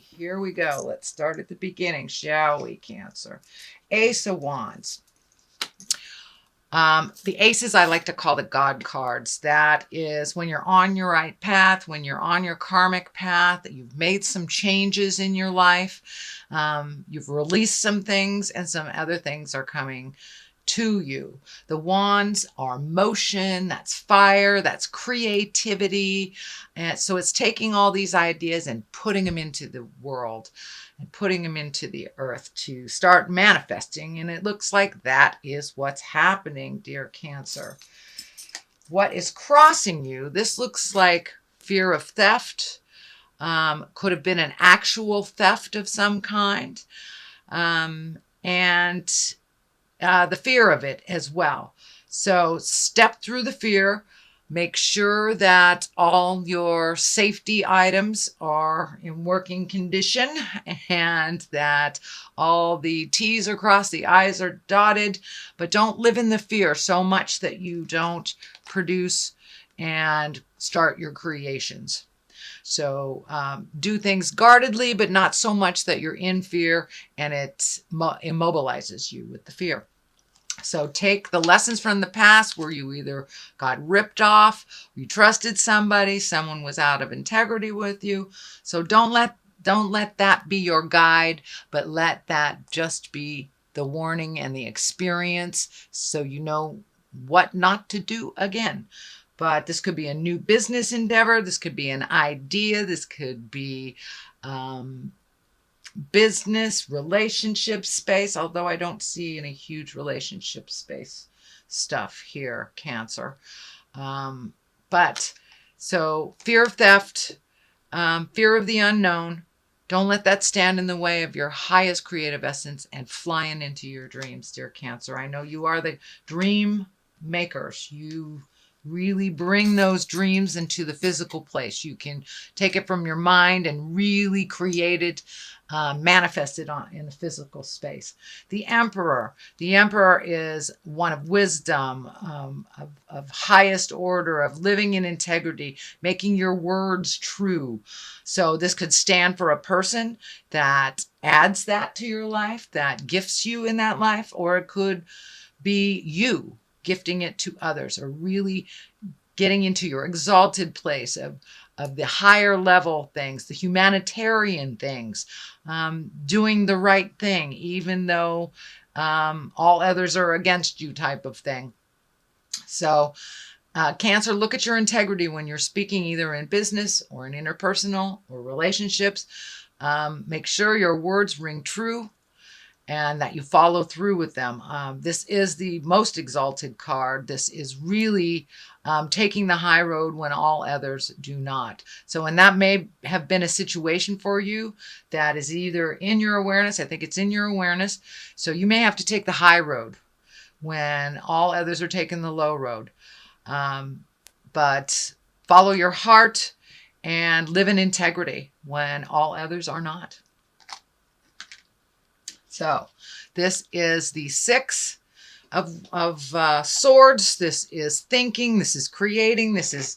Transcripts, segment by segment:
here we go. Let's start at the beginning, shall we, Cancer? Ace of Wands. The aces I like to call the God cards. That is when you're on your right path, when you're on your karmic path, that you've made some changes in your life. You've released some things and some other things are coming to you. The wands are motion, that's fire, that's creativity. And so it's taking all these ideas and putting them into the world and putting them into the earth to start manifesting. And it looks like that is what's happening, dear Cancer. What is crossing you? This looks like fear of theft. Could have been an actual theft of some kind. And the fear of it as well. So step through the fear, make sure that all your safety items are in working condition and that all the T's are crossed, the I's are dotted, but don't live in the fear so much that you don't produce and start your creations. So do things guardedly, but not so much that you're in fear and it immobilizes you with the fear. So take the lessons from the past where you either got ripped off, you trusted somebody, someone was out of integrity with you. So don't let that be your guide, but let that just be the warning and the experience so you know what not to do again. But this could be a new business endeavor. This could be an idea. This could be business, relationship space, although I don't see any huge relationship space stuff here, Cancer. But so fear of theft, fear of the unknown. Don't let that stand in the way of your highest creative essence and flying into your dreams, dear Cancer. I know you are the dream makers. You really bring those dreams into the physical place. You can take it from your mind and really create it, manifest it in the physical space. The Emperor. The Emperor is one of wisdom, of highest order, of living in integrity, making your words true. So this could stand for a person that adds that to your life, that gifts you in that life, or it could be you gifting it to others, or really getting into your exalted place of the higher level things, the humanitarian things, doing the right thing, even though all others are against you type of thing. So Cancer, look at your integrity when you're speaking, either in business or in interpersonal or relationships. Make sure your words ring true and that you follow through with them. This is the most exalted card. This is really taking the high road when all others do not. So, and that may have been a situation for you that is either in your awareness. I think it's in your awareness. So you may have to take the high road when all others are taking the low road. But follow your heart and live in integrity when all others are not. So this is the Six of Swords. This is thinking. This is creating. This is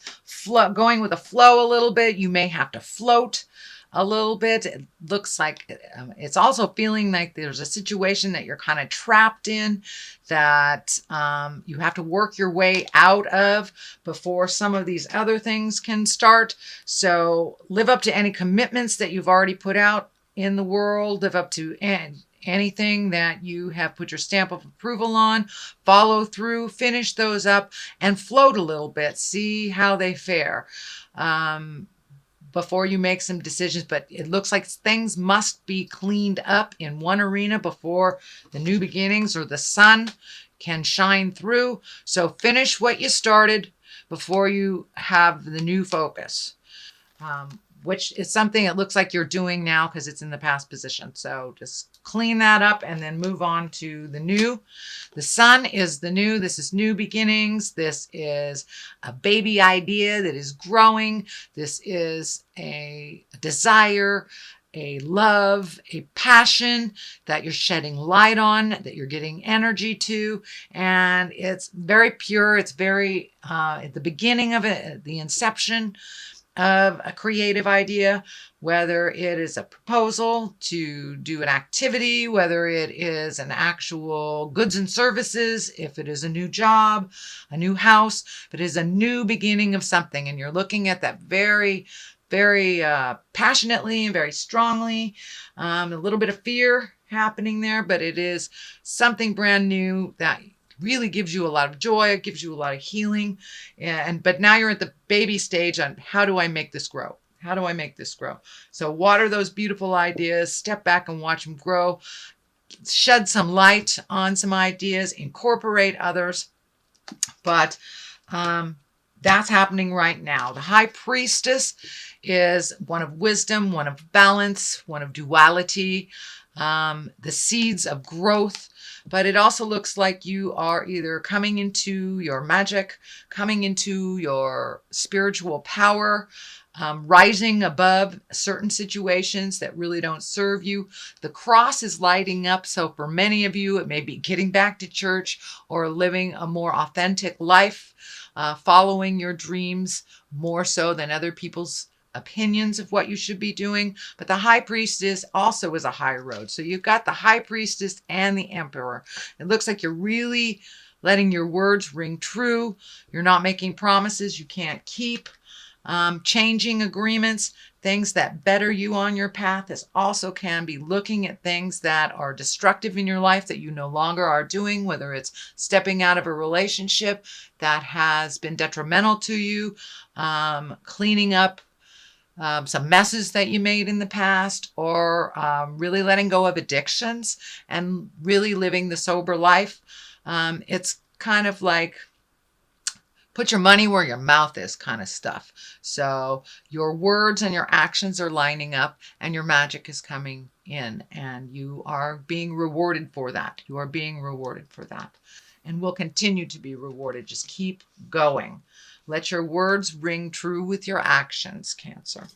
going with the flow a little bit. You may have to float a little bit. It looks like it's also feeling like there's a situation that you're kind of trapped in that you have to work your way out of before some of these other things can start. So live up to any commitments that you've already put out in the world. Live up to anything that you have put your stamp of approval on, follow through, finish those up, and float a little bit. See how they fare before you make some decisions. But it looks like things must be cleaned up in one arena before the new beginnings or the sun can shine through. So finish what you started before you have the new focus. Which is something it looks like you're doing now because it's in the past position. So just clean that up and then move on to the new. The sun is the new. This is new beginnings. This is a baby idea that is growing. This is a desire, a love, a passion that you're shedding light on, that you're getting energy to. And it's very pure. It's very at the beginning of it, the inception. of a creative idea, whether it is a proposal to do an activity, whether it is an actual goods and services, if it is a new job, a new house, if it is a new beginning of something, and you're looking at that very, very passionately and very strongly. A little bit of fear happening there, but it is something brand new that really gives you a lot of joy. It gives you a lot of healing. But now you're at the baby stage on how do I make this grow? How do I make this grow? So water those beautiful ideas, step back and watch them grow, shed some light on some ideas, incorporate others. But that's happening right now. The high priestess is one of wisdom, one of balance, one of duality, the seeds of growth. But it also looks like you are either coming into your magic, coming into your spiritual power, rising above certain situations that really don't serve you. The cross is lighting up. So for many of you, it may be getting back to church or living a more authentic life, following your dreams more so than other people's opinions of what you should be doing. But the high priestess also is a high road. So you've got the high priestess and the emperor. It looks like you're really letting your words ring true. You're not making promises you can't keep. Changing agreements, things that better you on your path. This also can be looking at things that are destructive in your life that you no longer are doing, whether it's stepping out of a relationship that has been detrimental to you, cleaning up some messes that you made in the past, or really letting go of addictions and really living the sober life. It's kind of like put your money where your mouth is kind of stuff. So your words and your actions are lining up and your magic is coming in and you are being rewarded for that. You are being rewarded for that and will continue to be rewarded. Just keep going. Let your words ring true with your actions, Cancer.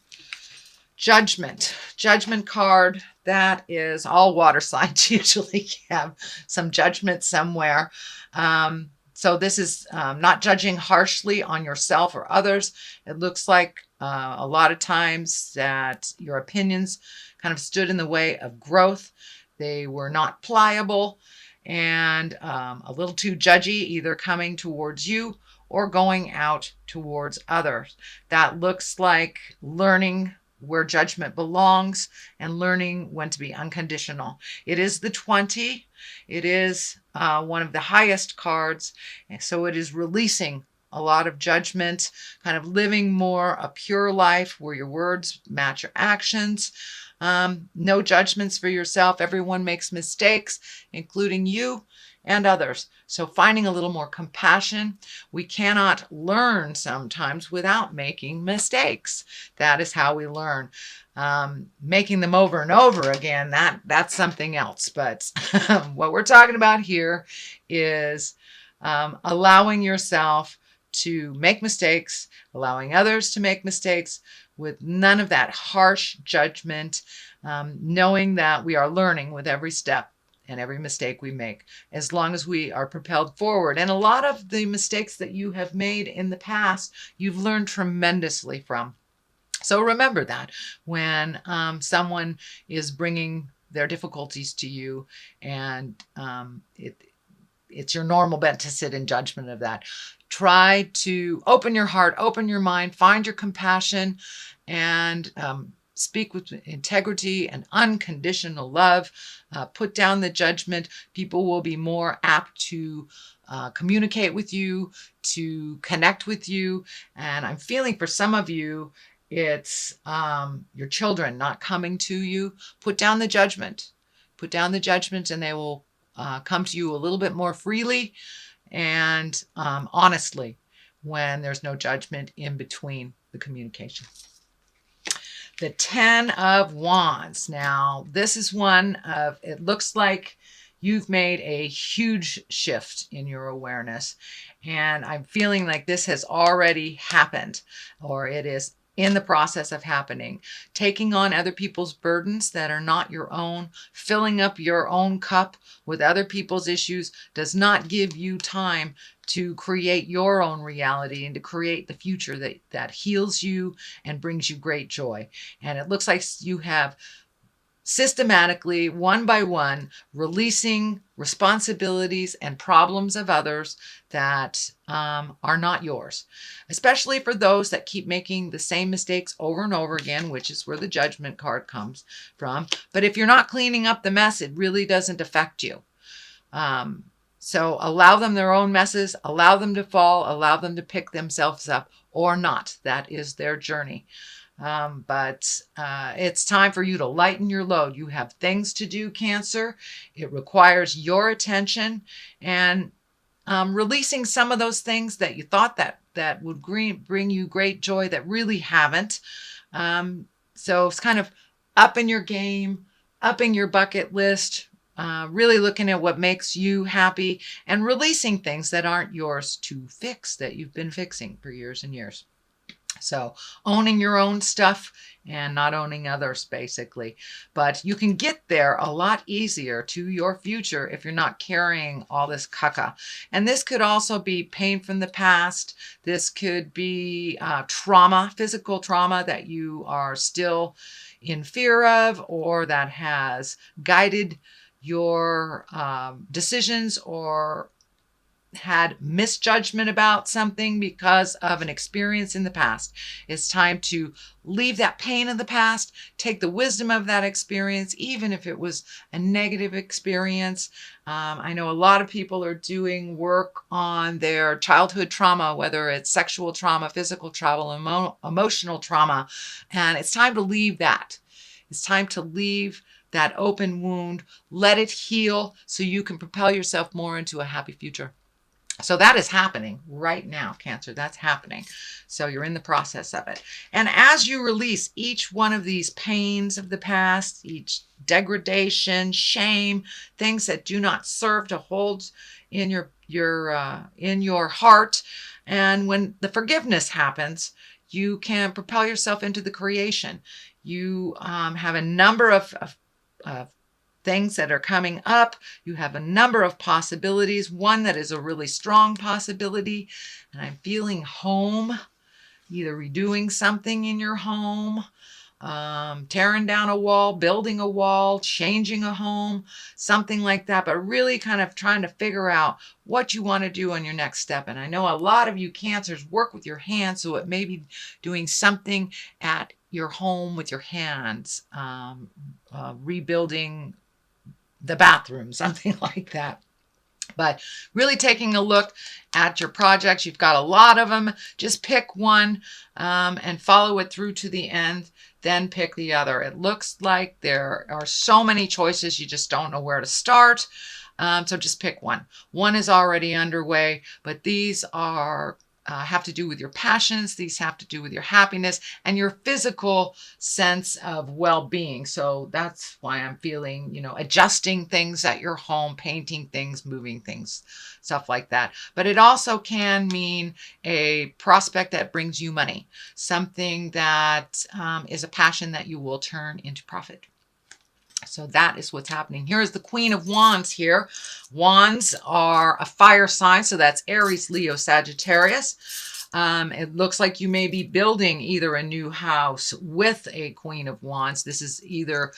Judgment. Judgment card. That is all water signs usually have some judgment somewhere. So this is not judging harshly on yourself or others. It looks like a lot of times that your opinions kind of stood in the way of growth. They were not pliable and a little too judgy, either coming towards you or going out towards others. That looks like learning where judgment belongs and learning when to be unconditional. It is the 20. It is one of the highest cards. And so it is releasing a lot of judgment, kind of living more a pure life where your words match your actions. No judgments for yourself. Everyone makes mistakes, including you and others. So finding a little more compassion. We cannot learn sometimes without making mistakes. That is how we learn. Making them over and over again, that's something else. But what we're talking about here is allowing yourself to make mistakes, allowing others to make mistakes with none of that harsh judgment, knowing that we are learning with every step and every mistake we make, as long as we are propelled forward. And a lot of the mistakes that you have made in the past, you've learned tremendously from. So remember that when someone is bringing their difficulties to you and it's your normal bent to sit in judgment of that. Try to open your heart, open your mind, find your compassion, and speak with integrity and unconditional love. Put down the judgment. People will be more apt to communicate with you, to connect with you. And I'm feeling for some of you, it's your children not coming to you. Put down the judgment. Put down the judgment and they will come to you a little bit more freely and honestly when there's no judgment in between the communication. The 10 of Wands. Now, this is one of, it looks like you've made a huge shift in your awareness. And I'm feeling like this has already happened, or it is in the process of happening. Taking on other people's burdens that are not your own, filling up your own cup with other people's issues does not give you time to create your own reality and to create the future that heals you and brings you great joy. And it looks like you have systematically, one by one, releasing responsibilities and problems of others that are not yours, especially for those that keep making the same mistakes over and over again, which is where the judgment card comes from. But if you're not cleaning up the mess, it really doesn't affect you. So allow them their own messes, allow them to fall, allow them to pick themselves up or not. That is their journey. But it's time for you to lighten your load. You have things to do, Cancer. It requires your attention and releasing some of those things that you thought that would bring you great joy that really haven't. So it's kind of upping your game, upping your bucket list, really looking at what makes you happy and releasing things that aren't yours to fix that you've been fixing for years and years. So owning your own stuff and not owning others, basically. But you can get there a lot easier to your future if you're not carrying all this caca. And this could also be pain from the past. This could be trauma, physical trauma that you are still in fear of or that has guided your decisions or had misjudgment about something because of an experience in the past. It's time to leave that pain in the past, take the wisdom of that experience, even if it was a negative experience. I know a lot of people are doing work on their childhood trauma, whether it's sexual trauma, physical trauma, emotional trauma, and it's time to leave that. It's time to leave that open wound, let it heal so you can propel yourself more into a happy future. So that is happening right now, Cancer. That's happening. So you're in the process of it. And as you release each one of these pains of the past, each degradation, shame, things that do not serve to hold in your heart, and when the forgiveness happens, you can propel yourself into the creation. You have a number of things that are coming up. You have a number of possibilities. One that is a really strong possibility. And I'm feeling home, either redoing something in your home, tearing down a wall, building a wall, changing a home, something like that. But really kind of trying to figure out what you want to do on your next step. And I know a lot of you Cancers work with your hands, so it may be doing something at your home with your hands, rebuilding the bathroom, something like that. But really taking a look at your projects. You've got a lot of them. Just pick one and follow it through to the end. Then pick the other. It looks like there are so many choices. You just don't know where to start. So just pick one. One is already underway, but these are have to do with your passions. These have to do with your happiness and your physical sense of well-being. So that's why I'm feeling, adjusting things at your home, painting things, moving things, stuff like that. But it also can mean a prospect that brings you money, something that is a passion that you will turn into profit. So that is what's happening. Here is the Queen of Wands here. Wands are a fire sign, so that's Aries, Leo, Sagittarius. It looks like you may be building either a new house with a Queen of Wands. This is either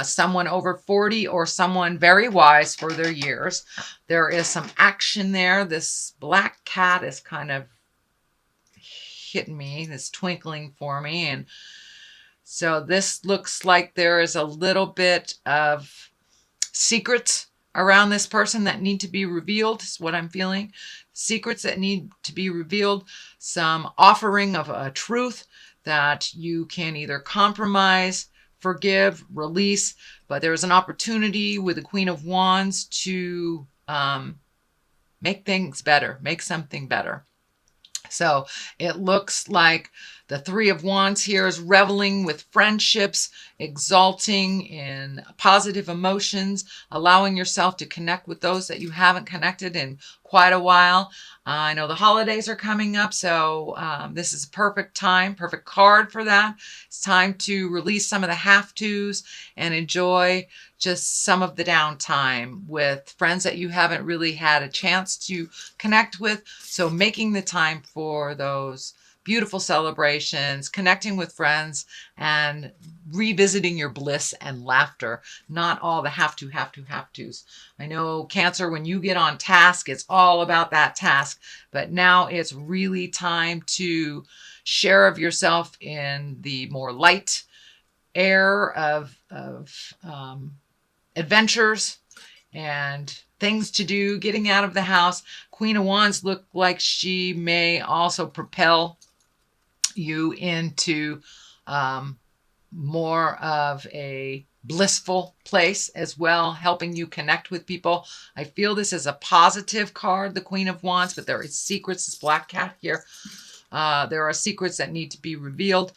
someone over 40 or someone very wise for their years. There is some action there. This black cat is kind of hitting me, this twinkling for me, and so this looks like there is a little bit of secrets around this person that need to be revealed, is what I'm feeling. Secrets that need to be revealed. Some offering of a truth that you can either compromise, forgive, release. But there is an opportunity with the Queen of Wands to make things better, make something better. So it looks like The Three of Wands here is reveling with friendships, exalting in positive emotions, allowing yourself to connect with those that you haven't connected in quite a while. I know the holidays are coming up, so this is a perfect time, perfect card for that. It's time to release some of the have-tos and enjoy just some of the downtime with friends that you haven't really had a chance to connect with. So making the time for those beautiful celebrations, connecting with friends, and revisiting your bliss and laughter, not all the have-tos. I know, Cancer, when you get on task, it's all about that task, but now it's really time to share of yourself in the more light air of adventures and things to do, getting out of the house. Queen of Wands look like she may also propel you into more of a blissful place as well, helping you connect with people. I feel this is a positive card, the Queen of Wands, but there is secrets. This black cat here. There are secrets that need to be revealed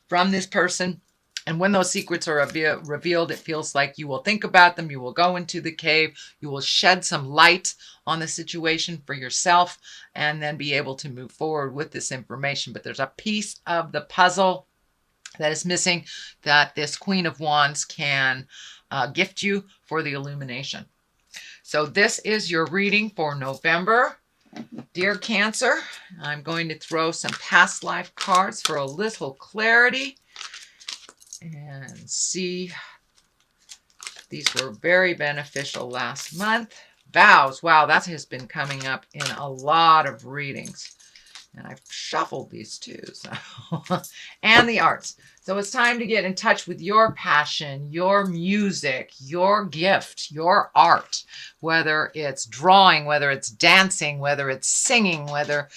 from this person. And when those secrets are revealed, it feels like you will think about them. You will go into the cave. You will shed some light on the situation for yourself and then be able to move forward with this information. But there's a piece of the puzzle that is missing that this Queen of Wands can gift you for the illumination. So this is your reading for November. Dear Cancer, I'm going to throw some past life cards for a little clarity. And see, these were very beneficial last month. Vows, wow, that has been coming up in a lot of readings. And I've shuffled these too. So and the arts. So it's time to get in touch with your passion, your music, your gift, your art. Whether it's drawing, whether it's dancing, whether it's singing, whether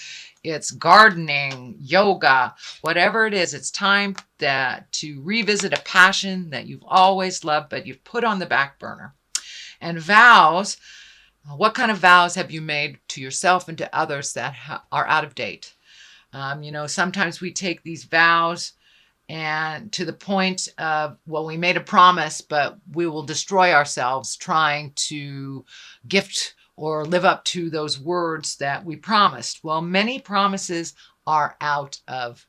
it's gardening, yoga, whatever it is, it's time to revisit a passion that you've always loved, but you've put on the back burner. And vows, what kind of vows have you made to yourself and to others that are out of date? You know, sometimes we take these vows and to the point of, well, we made a promise, but we will destroy ourselves trying to gift or live up to those words that we promised. Well, many promises are out of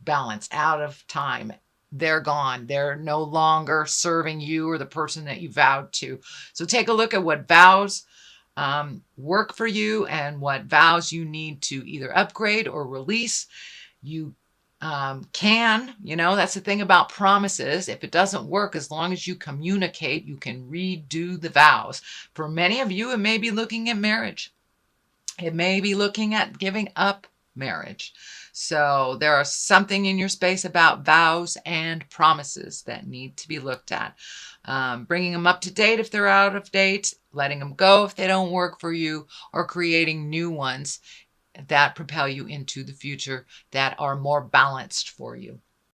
balance, out of time. They're gone. They're no longer serving you or the person that you vowed to. So take a look at what vows work for you and what vows you need to either upgrade or release. You you know, that's the thing about promises. If it doesn't work, as long as you communicate, you can redo the vows. For many of you, it may be looking at marriage. It may be looking at giving up marriage. So there are something in your space about vows and promises that need to be looked at. Bringing them up to date if they're out of date, letting them go if they don't work for you, or creating new ones that propel you into the future that are more balanced for you.